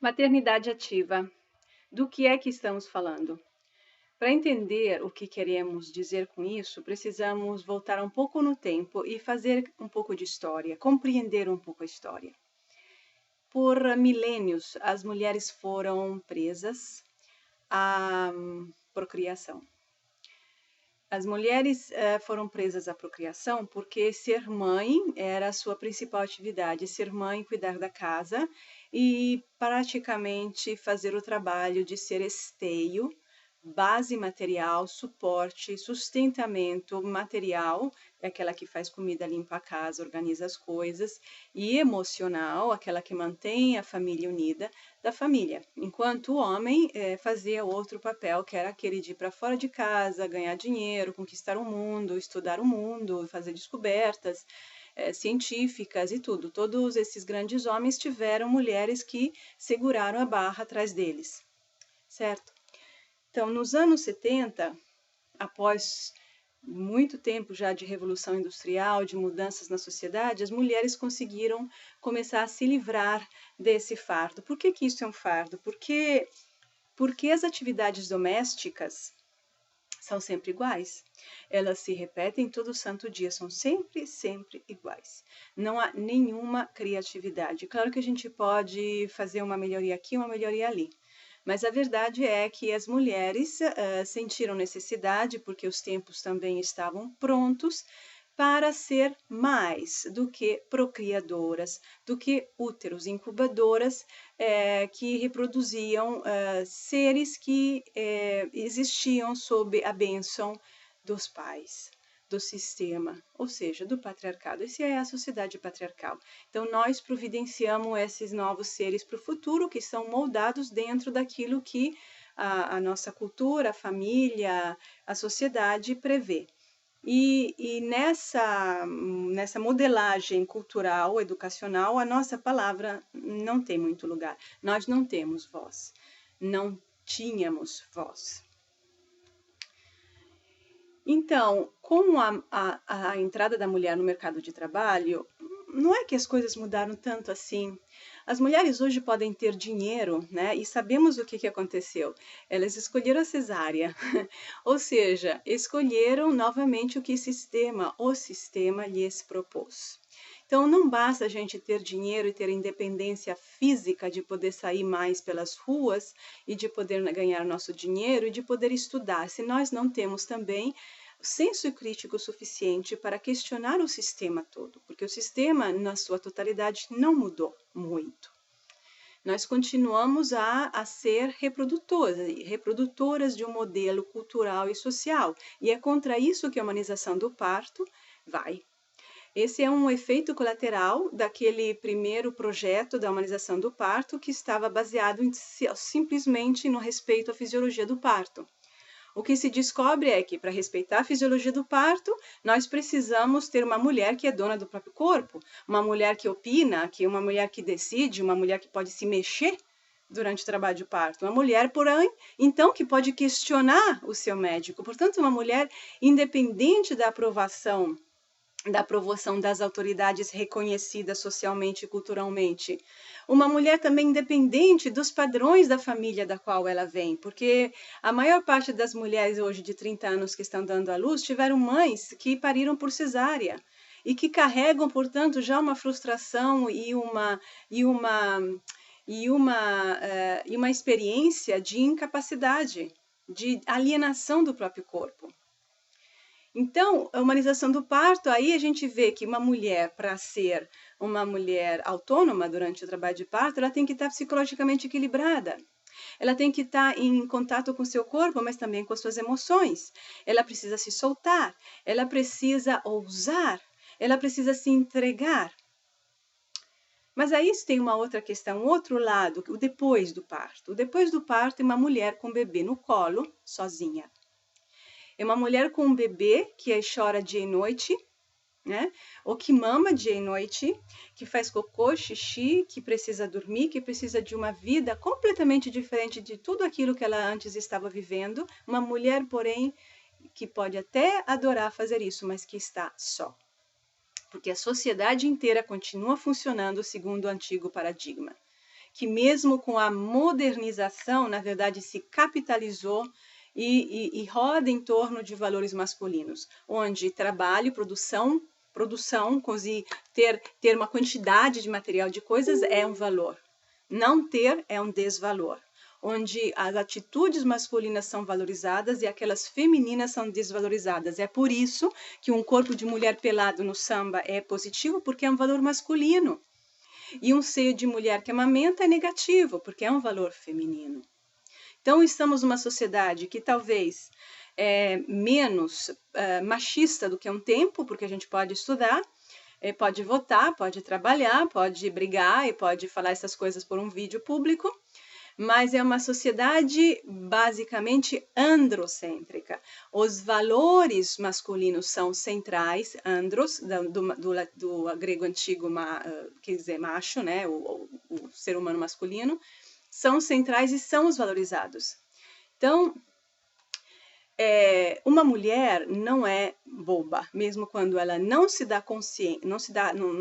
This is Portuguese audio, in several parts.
Maternidade ativa. Do que é que estamos falando? Para entender o que queremos dizer com isso, precisamos voltar um pouco no tempo e fazer um pouco de história, compreender um pouco a história. Por milênios, as mulheres foram presas à procriação. As mulheres foram presas à procriação porque ser mãe era a sua principal atividade, ser mãe, cuidar da casa e praticamente fazer o trabalho de ser esteio, base material, suporte, sustentamento material, é aquela que faz comida, limpa a casa, organiza as coisas, e emocional, aquela que mantém a família unida da família. Enquanto o homem fazia outro papel, que era aquele de ir para fora de casa, ganhar dinheiro, conquistar o mundo, estudar o mundo, fazer descobertas científicas e tudo. Todos esses grandes homens tiveram mulheres que seguraram a barra atrás deles, certo? Então, nos anos 70, após muito tempo já de revolução industrial, de mudanças na sociedade, as mulheres conseguiram começar a se livrar desse fardo. Por que isso é um fardo? Porque as atividades domésticas são sempre iguais. Elas se repetem todo santo dia, são sempre iguais. Não há nenhuma criatividade. Claro que a gente pode fazer uma melhoria aqui, uma melhoria ali. Mas a verdade é que as mulheres sentiram necessidade, porque os tempos também estavam prontos, para ser mais do que procriadoras, do que úteros, incubadoras que reproduziam seres que existiam sob a bênção dos pais, do sistema, ou seja, do patriarcado. Essa é a sociedade patriarcal. Então, nós providenciamos esses novos seres para o futuro, que são moldados dentro daquilo que a nossa cultura, a família, a sociedade prevê. E nessa modelagem cultural, educacional, a nossa palavra não tem muito lugar. Nós não temos voz, não tínhamos voz. Então, com a entrada da mulher no mercado de trabalho, não é que as coisas mudaram tanto assim. As mulheres hoje podem ter dinheiro, né? E sabemos o que aconteceu. Elas escolheram a cesárea, ou seja, escolheram novamente o sistema lhes propôs. Então, não basta a gente ter dinheiro e ter independência física de poder sair mais pelas ruas e de poder ganhar nosso dinheiro e de poder estudar, se nós não temos também senso crítico suficiente para questionar o sistema todo, porque o sistema, na sua totalidade, não mudou muito. Nós continuamos a ser reprodutoras de um modelo cultural e social, e é contra isso que a humanização do parto vai. Esse é um efeito colateral daquele primeiro projeto da humanização do parto, que estava baseado simplesmente no respeito à fisiologia do parto. O que se descobre é que, para respeitar a fisiologia do parto, nós precisamos ter uma mulher que é dona do próprio corpo, uma mulher que opina, que uma mulher que decide, uma mulher que pode se mexer durante o trabalho de parto, uma mulher, porém, então, que pode questionar o seu médico. Portanto, uma mulher independente da aprovação das autoridades reconhecidas socialmente e culturalmente. Uma mulher também independente dos padrões da família da qual ela vem, porque a maior parte das mulheres hoje de 30 anos que estão dando à luz tiveram mães que pariram por cesárea e que carregam, portanto, já uma frustração e uma experiência de incapacidade, de alienação do próprio corpo. Então, a humanização do parto, aí a gente vê que uma mulher, para ser uma mulher autônoma durante o trabalho de parto, ela tem que estar psicologicamente equilibrada. Ela tem que estar em contato com o seu corpo, mas também com as suas emoções. Ela precisa se soltar, ela precisa ousar, ela precisa se entregar. Mas aí tem uma outra questão, um outro lado, o depois do parto. O depois do parto é uma mulher com o bebê no colo, sozinha. É uma mulher com um bebê que chora dia e noite, né? Ou que mama dia e noite, que faz cocô, xixi, que precisa dormir, que precisa de uma vida completamente diferente de tudo aquilo que ela antes estava vivendo. Uma mulher, porém, que pode até adorar fazer isso, mas que está só. Porque a sociedade inteira continua funcionando segundo o antigo paradigma. que mesmo com a modernização, na verdade, se capitalizou e roda em torno de valores masculinos, onde trabalho, produção, ter uma quantidade de material de coisas é um valor. Não ter é um desvalor, onde as atitudes masculinas são valorizadas e aquelas femininas são desvalorizadas. É por isso que um corpo de mulher pelado no samba é positivo, porque é um valor masculino. E um seio de mulher que amamenta é negativo, porque é um valor feminino. Então, estamos numa sociedade que talvez é menos machista do que um tempo, porque a gente pode estudar, pode votar, pode trabalhar, pode brigar e pode falar essas coisas por um vídeo público, mas é uma sociedade basicamente androcêntrica. Os valores masculinos são centrais, andros, do grego antigo, quer dizer, macho, né? O ser humano masculino, são centrais e são os valorizados. Então, uma mulher não é boba, mesmo quando ela não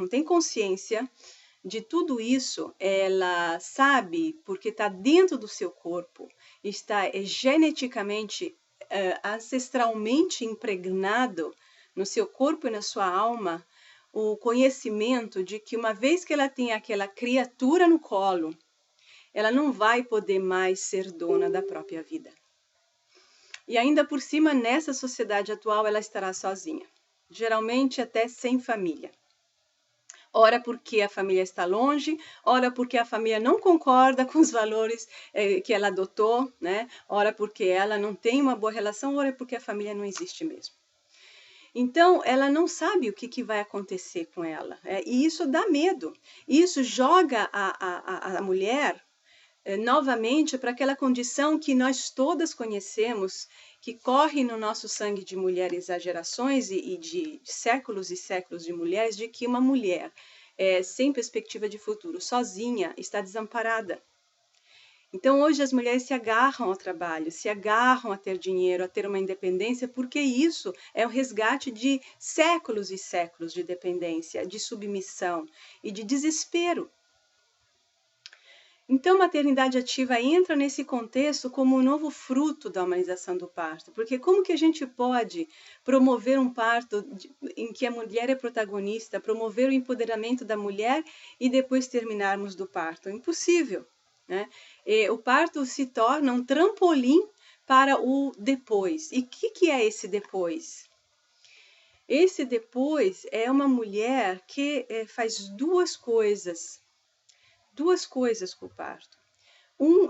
tem consciência de tudo isso, ela sabe, porque está dentro do seu corpo, está geneticamente, ancestralmente impregnado no seu corpo e na sua alma, o conhecimento de que uma vez que ela tem aquela criatura no colo, ela não vai poder mais ser dona da própria vida. E ainda por cima, nessa sociedade atual, ela estará sozinha, geralmente até sem família. Ora porque a família está longe, ora porque a família não concorda com os valores que ela adotou, né? Ora porque ela não tem uma boa relação, ora porque a família não existe mesmo. Então, ela não sabe o que vai acontecer com ela. E isso dá medo. Isso joga a mulher novamente para aquela condição que nós todas conhecemos, que corre no nosso sangue de mulheres há gerações e de séculos e séculos de mulheres, de que uma mulher sem perspectiva de futuro, sozinha, está desamparada. Então, hoje as mulheres se agarram ao trabalho, se agarram a ter dinheiro, a ter uma independência, porque isso é o resgate de séculos e séculos de dependência, de submissão e de desespero. Então, a maternidade ativa entra nesse contexto como um novo fruto da humanização do parto, porque como que a gente pode promover um parto em que a mulher é protagonista, promover o empoderamento da mulher e depois terminarmos do parto? Impossível, né? O parto se torna um trampolim para o depois. E o que é esse depois? Esse depois é uma mulher que faz duas coisas com o parto.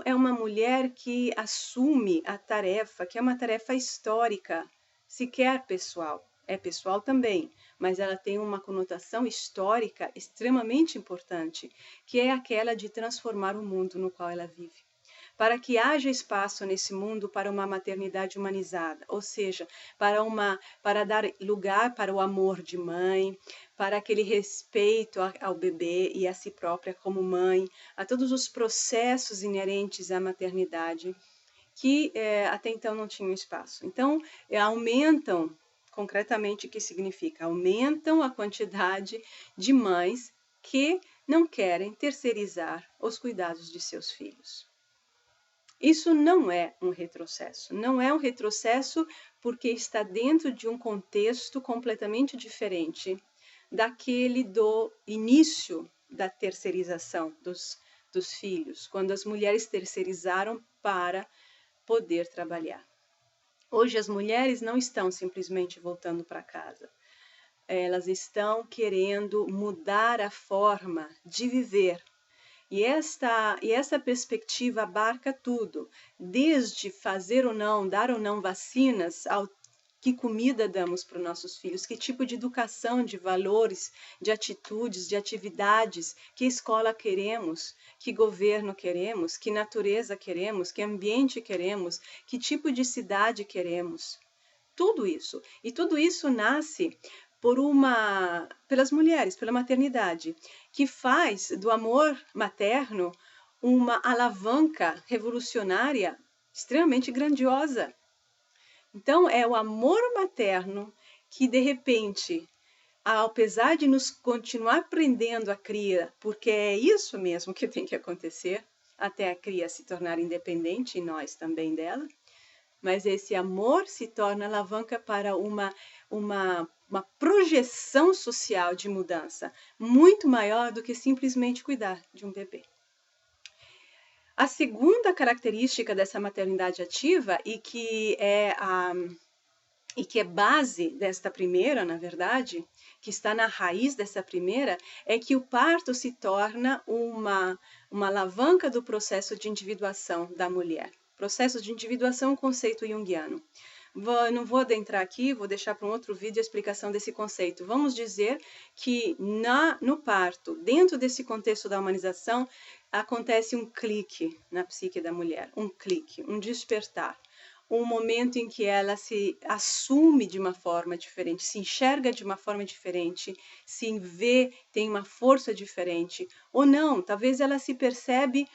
É uma mulher que assume a tarefa, que é uma tarefa histórica, sequer pessoal. É pessoal também, mas ela tem uma conotação histórica extremamente importante, que é aquela de transformar o mundo no qual ela vive. Para que haja espaço nesse mundo para uma maternidade humanizada, ou seja, para dar lugar para o amor de mãe, para aquele respeito ao bebê e a si própria como mãe, a todos os processos inerentes à maternidade que até então não tinham espaço. Então, aumentam, concretamente, o que significa? Aumentam a quantidade de mães que não querem terceirizar os cuidados de seus filhos. Isso não é um retrocesso. Não é um retrocesso porque está dentro de um contexto completamente diferente daquele do início da terceirização dos filhos, quando as mulheres terceirizaram para poder trabalhar. Hoje as mulheres não estão simplesmente voltando para casa. Elas estão querendo mudar a forma de viver. E essa perspectiva abarca tudo, desde fazer ou não, dar ou não vacinas, ao que comida damos para os nossos filhos, que tipo de educação, de valores, de atitudes, de atividades, que escola queremos, que governo queremos, que natureza queremos, que ambiente queremos, que tipo de cidade queremos. Tudo isso. E tudo isso nasce pelas mulheres, pela maternidade, que faz do amor materno uma alavanca revolucionária extremamente grandiosa. Então, é o amor materno que, de repente, apesar de nos continuar prendendo a cria, porque é isso mesmo que tem que acontecer, até a cria se tornar independente e nós também dela, mas esse amor se torna alavanca para uma projeção social de mudança muito maior do que simplesmente cuidar de um bebê. A segunda característica dessa maternidade ativa e que é base desta primeira, na verdade, que está na raiz dessa primeira, é que o parto se torna uma alavanca do processo de individuação da mulher. Processo de individuação é um conceito junguiano. Não vou adentrar aqui, vou deixar para um outro vídeo a explicação desse conceito. Vamos dizer que no parto, dentro desse contexto da humanização, acontece um clique na psique da mulher, um clique, um despertar. Um momento em que ela se assume de uma forma diferente, se enxerga de uma forma diferente, se vê, tem uma força diferente, ou não, talvez ela se percebe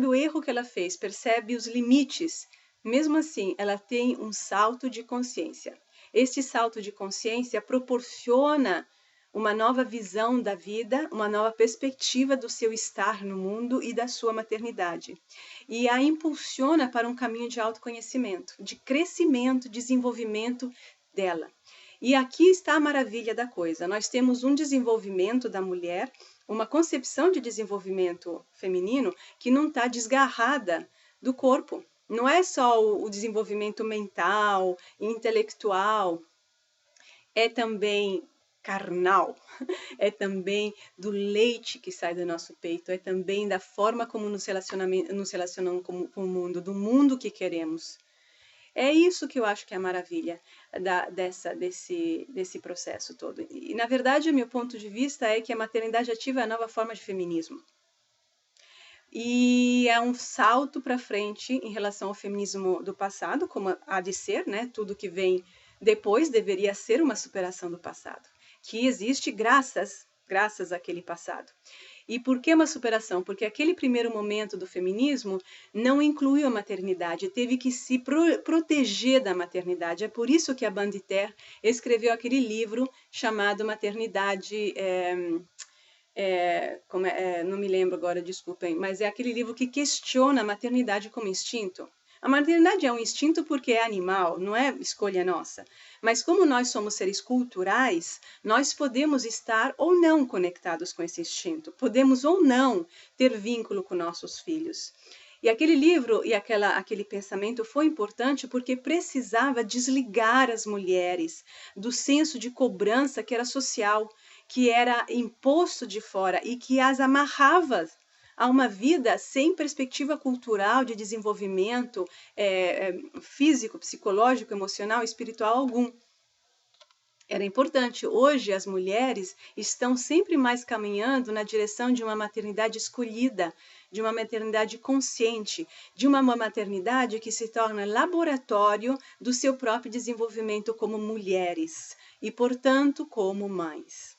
o erro que ela fez, percebe os limites. Mesmo assim, ela tem um salto de consciência. Este salto de consciência proporciona uma nova visão da vida, uma nova perspectiva do seu estar no mundo e da sua maternidade. E a impulsiona para um caminho de autoconhecimento, de crescimento, desenvolvimento dela. E aqui está a maravilha da coisa. Nós temos um desenvolvimento da mulher, uma concepção de desenvolvimento feminino que não está desgarrada do corpo. Não é só o desenvolvimento mental, intelectual, é também carnal, é também do leite que sai do nosso peito, é também da forma como nos relacionamos com o mundo, do mundo que queremos. É isso que eu acho que é a maravilha desse processo todo. E, na verdade, o meu ponto de vista é que a maternidade ativa é a nova forma de feminismo. E é um salto para frente em relação ao feminismo do passado, como há de ser, né? Tudo que vem depois deveria ser uma superação do passado, que existe graças àquele passado. E por que uma superação? Porque aquele primeiro momento do feminismo não incluiu a maternidade, teve que se proteger da maternidade. É por isso que a Banditer escreveu aquele livro chamado Maternidade... não me lembro agora, desculpem, mas é aquele livro que questiona a maternidade como instinto. A maternidade é um instinto porque é animal, não é escolha nossa. Mas como nós somos seres culturais, nós podemos estar ou não conectados com esse instinto. Podemos ou não ter vínculo com nossos filhos. E aquele livro e aquele pensamento foi importante porque precisava desligar as mulheres do senso de cobrança que era social, que era imposto de fora e que as amarrava a uma vida sem perspectiva cultural de desenvolvimento físico, psicológico, emocional, espiritual algum. Era importante. Hoje, as mulheres estão sempre mais caminhando na direção de uma maternidade escolhida, de uma maternidade consciente, de uma maternidade que se torna laboratório do seu próprio desenvolvimento como mulheres e, portanto, como mães.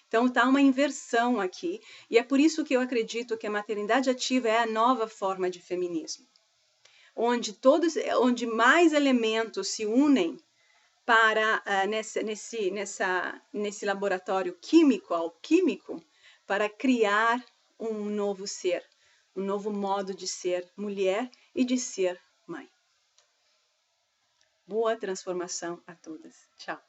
Então, está uma inversão aqui, e é por isso que eu acredito que a maternidade ativa é a nova forma de feminismo, onde mais elementos se unem para nesse laboratório químico, alquímico, para criar um novo ser, um novo modo de ser mulher e de ser mãe. Boa transformação a todas. Tchau.